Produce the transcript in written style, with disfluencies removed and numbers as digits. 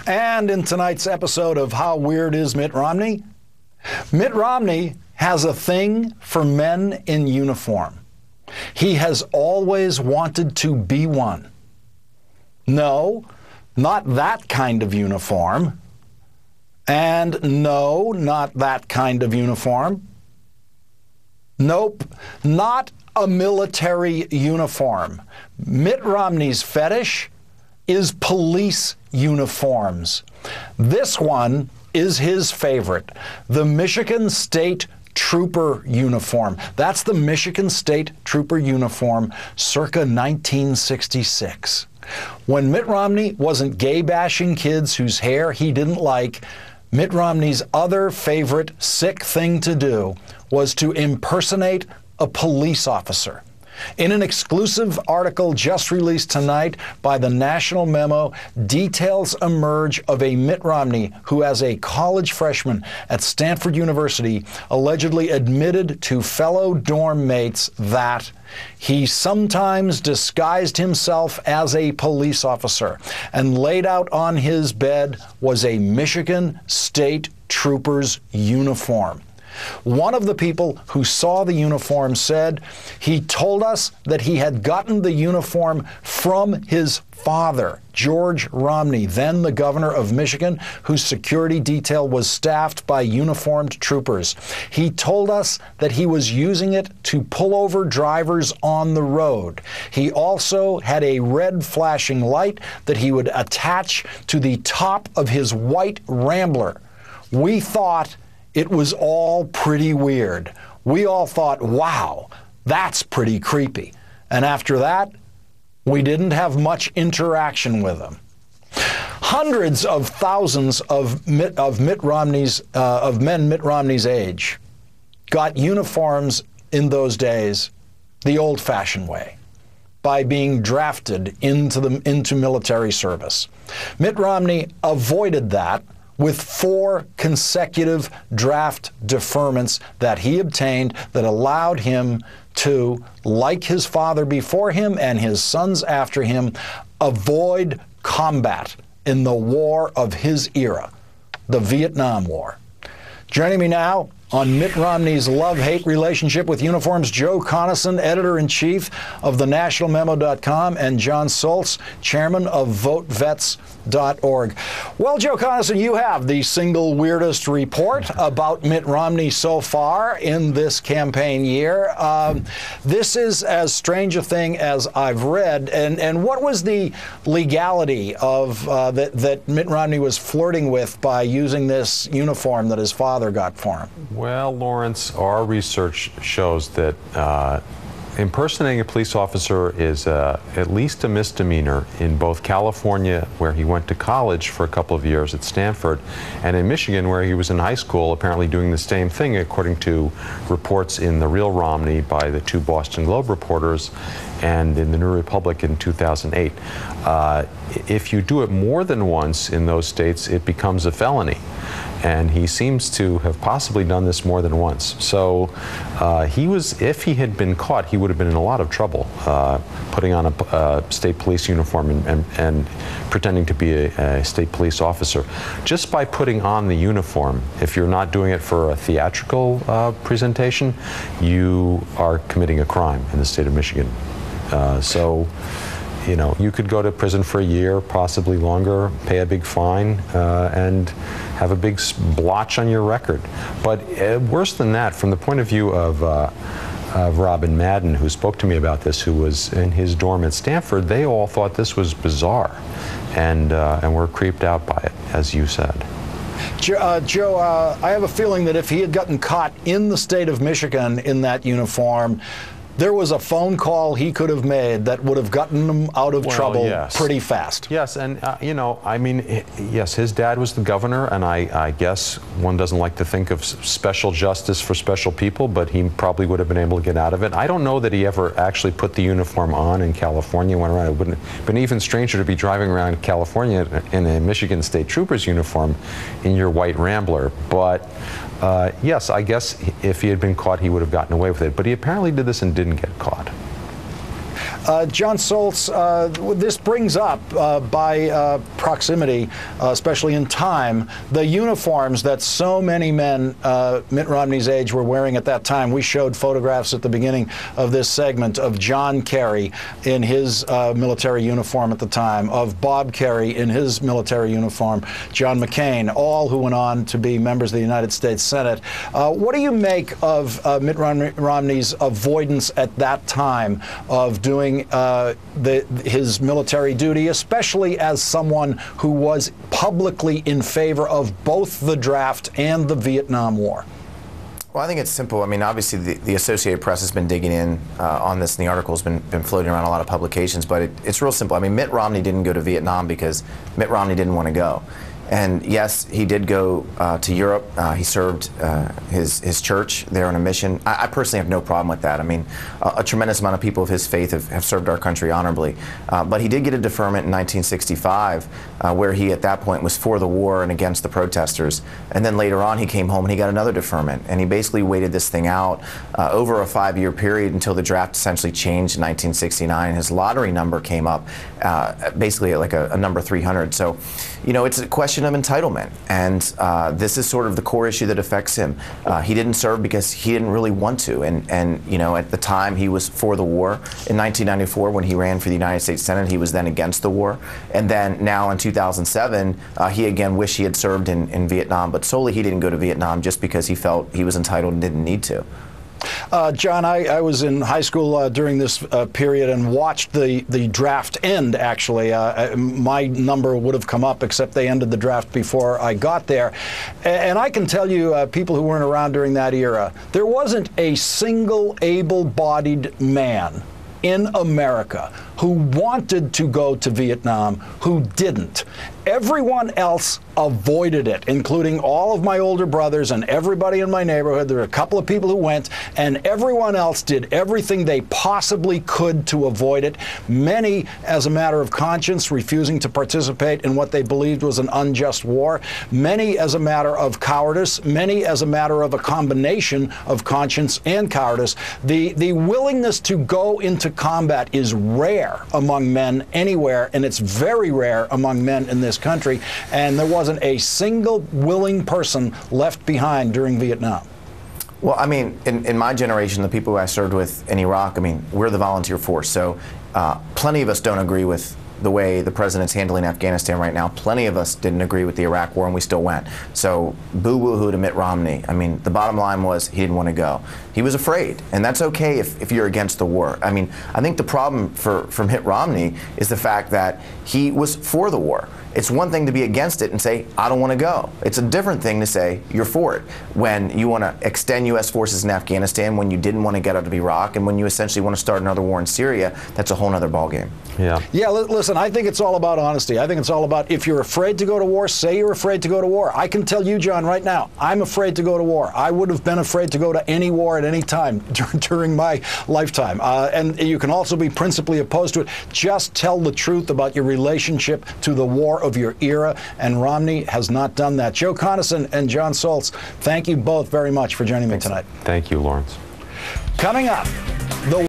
And in tonight's episode of How Weird is Mitt Romney? Mitt Romney has a thing for men in uniform. He has always wanted to be one. No, not that kind of uniform. And no, not that kind of uniform. Nope, not a military uniform. Mitt Romney's fetish is police uniforms. This one is his favorite, the Michigan State Trooper uniform. That's the Michigan State Trooper uniform circa 1966. When Mitt Romney wasn't gay-bashing kids whose hair he didn't like, Mitt Romney's other favorite sick thing to do was to impersonate a police officer. In an exclusive article just released tonight by the National Memo, details emerge of a Mitt Romney who, as a college freshman at Stanford University, allegedly admitted to fellow dorm mates that he sometimes disguised himself as a police officer, and laid out on his bed was a Michigan State Trooper's uniform. One of the people who saw the uniform said he told us that he had gotten the uniform from his father, George Romney, then the governor of Michigan, whose security detail was staffed by uniformed troopers. He told us that he was using it to pull over drivers on the road. He also had a red flashing light that he would attach to the top of his white Rambler. We thought it was all pretty weird. We all thought, wow, that's pretty creepy. And after that, we didn't have much interaction with him. Hundreds of thousands of men Mitt Romney's age got uniforms in those days the old-fashioned way, by being drafted into military service. Mitt Romney avoided that with 4 consecutive draft deferments that he obtained that allowed him to, like his father before him and his sons after him, avoid combat in the war of his era, the Vietnam War. Joining me now on Mitt Romney's love-hate relationship with uniforms, Joe Conason, editor-in-chief of thenationalmemo.com, and John Soltz, chairman of VoteVets.org. Well, Joe Conason, you have the single weirdest report about Mitt Romney so far in this campaign year. This is as strange a thing as I've read. And what was the legality of that Mitt Romney was flirting with by using this uniform that his father got for him? Well, Lawrence, our research shows that impersonating a police officer is at least a misdemeanor in both California, where he went to college for a couple of years at Stanford, and in Michigan, where he was in high school, apparently doing the same thing, according to reports in The Real Romney by the 2 Boston Globe reporters and in the New Republic in 2008. If you do it more than once in those states, it becomes a felony. And he seems to have possibly done this more than once. So if he had been caught, he would have been in a lot of trouble putting on a state police uniform and pretending to be a state police officer. Just by putting on the uniform, if you're not doing it for a theatrical presentation, you are committing a crime in the state of Michigan. So, you know, you could go to prison for a year, possibly longer, pay a big fine, and have a big blotch on your record. But worse than that, from the point of view of Robin Madden, who spoke to me about this, who was in his dorm at Stanford, they all thought this was bizarre, and were creeped out by it, as you said. Joe, I have a feeling that if he had gotten caught in the state of Michigan in that uniform, there was a phone call he could have made that would have gotten him out of trouble pretty fast. Yes, and you know, I mean, yes, his dad was the governor, and I guess one doesn't like to think of special justice for special people, but he probably would have been able to get out of it. I don't know that he ever actually put the uniform on in California, went around. It wouldn't have been even stranger to be driving around California in a Michigan State Trooper's uniform in your white Rambler. But yes, I guess if he had been caught, he would have gotten away with it. But he apparently did this and didn't get caught. John Soltz, this brings up by proximity, especially in time, the uniforms that so many men Mitt Romney's age were wearing at that time. We showed photographs at the beginning of this segment of John Kerry in his military uniform at the time, of Bob Kerry in his military uniform, John McCain, all who went on to be members of the United States Senate. What do you make of Mitt Romney's avoidance at that time of doing his military duty, especially as someone who was publicly in favor of both the draft and the Vietnam War? Well, I think it's simple. I mean, obviously, the Associated Press has been digging in on this, and the article's been floating around a lot of publications, but it's real simple. I mean, Mitt Romney didn't go to Vietnam because Mitt Romney didn't want to go. And yes, he did go to Europe. He served his church there on a mission. I personally have no problem with that. I mean, a tremendous amount of people of his faith have served our country honorably. But he did get a deferment in 1965, where he at that point was for the war and against the protesters. And then later on, he came home and he got another deferment. And he basically waited this thing out over a 5-year period until the draft essentially changed in 1969. His lottery number came up basically at like a number 300. So, you know, it's a question of entitlement, and this is sort of the core issue that affects him. He didn't serve because he didn't really want to, and you know, at the time he was for the war. In 1994, when he ran for the United States Senate, he was then against the war, and then now in 2007, he again wished he had served in Vietnam, but solely he didn't go to Vietnam just because he felt he was entitled and didn't need to. John, I was in high school during this period and watched the draft end, actually. My number would have come up, except they ended the draft before I got there. And I can tell you, people who weren't around during that era, there wasn't a single able-bodied man in America who wanted to go to Vietnam who didn't. Everyone else avoided it, including all of my older brothers and everybody in my neighborhood. There were a couple of people who went, and everyone else did everything they possibly could to avoid it. Many, as a matter of conscience, refusing to participate in what they believed was an unjust war. Many as a matter of cowardice. Many as a matter of a combination of conscience and cowardice. The willingness to go into combat is rare among men anywhere, and it's very rare among men in this country, and there wasn't a single willing person left behind during Vietnam. Well, I mean, in my generation, the people who I served with in Iraq, I mean, we're the volunteer force, so plenty of us don't agree with the way the president's handling Afghanistan right now. Plenty of us didn't agree with the Iraq war, and we still went. So boo-woo-hoo to Mitt Romney. I mean, the bottom line was he didn't want to go. He was afraid, and that's okay if you're against the war. I mean, I think the problem for Mitt Romney is the fact that he was for the war. It's one thing to be against it and say, I don't want to go. It's a different thing to say you're for it when you want to extend U.S. forces in Afghanistan, when you didn't want to get out of Iraq, and when you essentially want to start another war in Syria. That's a whole other ballgame. Yeah, listen, I think it's all about honesty. I think it's all about, if you're afraid to go to war, say you're afraid to go to war. I can tell you, John, right now, I'm afraid to go to war. I would have been afraid to go to any war at any time during my lifetime. And you can also be principally opposed to it. Just tell the truth about your relationship to the war of your era, and Romney has not done that. Joe Conason and John Soltz, thank you both very much for joining me tonight. Thank you, Lawrence. Coming up, the